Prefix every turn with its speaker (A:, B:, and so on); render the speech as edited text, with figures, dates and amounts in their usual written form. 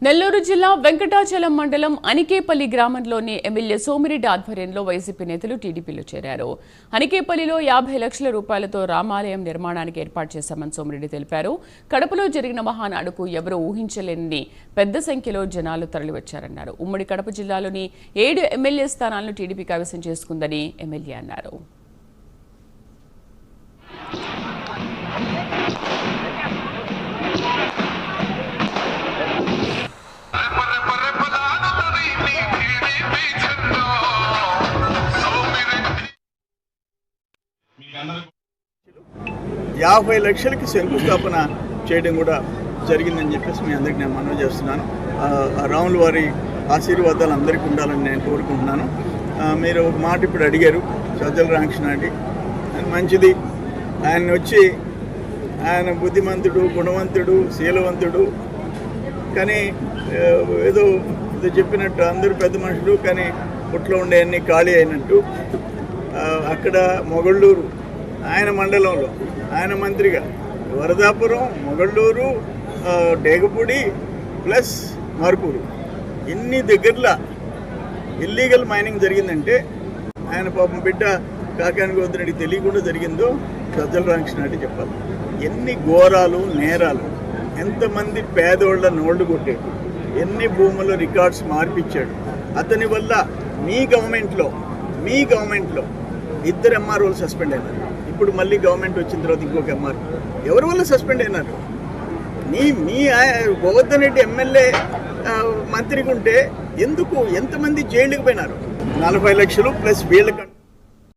A: నెల్లూరు జిల్లా వెంకటాచలం మండలం అనికేపల్లి గ్రామంలోని ఎమ్మెల్యే సోమిరెడ్డి ఆధ్వర్యంలో వైసీపీ నేతలు టీడీపీలో చేరారు. అనికేపల్లిలో 50 లక్షల రూపాయలతో రామాలయం నిర్మాణానికి ఏర్పాటు చేశామని సోమిరెడ్డి తెలిపారు. కడపలో జరిగిన మహానాడుకు ఎవరూ ఊహించలేని పెద్ద సంఖ్యలో జనాలు తరలివచ్చారన్నారు. ఉమ్మడి కడప జిల్లాలోని 7 ఎమ్మెల్యే స్థానాలను టీడీపీ కైవసం చేసుకుందని ఎమ్మెల్యే అన్నారు.
B: యాభై లక్షలకి శంకుస్థాపన చేయడం కూడా జరిగిందని చెప్పేసి మీ అందరికీ నేను మనవి చేస్తున్నాను. రాముల వారి ఆశీర్వాదాలు అందరికీ ఉండాలని నేను కోరుకుంటున్నాను. మీరు ఒక మాట ఇప్పుడు అడిగారు, సజ్జల రామకృష్ణారెడ్డి మంచిది, ఆయన బుద్ధిమంతుడు, గుణవంతుడు, శీలవంతుడు, కానీ ఏదో చెప్పినట్టు అందరూ పెద్ద మనుషులు, కానీ పుట్లో ఉండే అన్ని ఖాళీ అయినట్టు. అక్కడ మొగళ్ళూరు ఆయన మండలంలో ఆయన మంత్రిగా వరదాపురం, మొగళ్ళూరు, డేగపూడి ప్లస్ మరుపూరు ఇన్ని దగ్గరలో ఇల్లీగల్ మైనింగ్ జరిగిందంటే ఆయన పాపం బిడ్డ కాకాని గోవర్ధన్ తెలియకుండా జరిగిందో సజ్జల రామకృష్ణారెడ్డి చెప్పాలి. ఎన్ని ఘోరాలు, నేరాలు, ఎంతమంది పేదోళ్ల నోళ్లు కొట్టాడు, ఎన్ని భూముల రికార్డ్స్ మార్పిచ్చాడు. అతని వల్ల మీ గవర్నమెంట్లో 2 ఎంఆర్ఓలు సస్పెండ్ అయినారు. ఇప్పుడు మళ్ళీ గవర్నమెంట్ వచ్చిన తర్వాత ఇంకొక ఎంఆర్ఓ ఎవరి వల్ల సస్పెండ్ అయినారు? మీ గోవర్ధన్ రెడ్డి ఎమ్మెల్యే మంత్రికి ఉంటే ఎందుకు ఎంతమంది జైలుకి పోయినారు? 40 లక్షలు ప్లస్ వీళ్ళ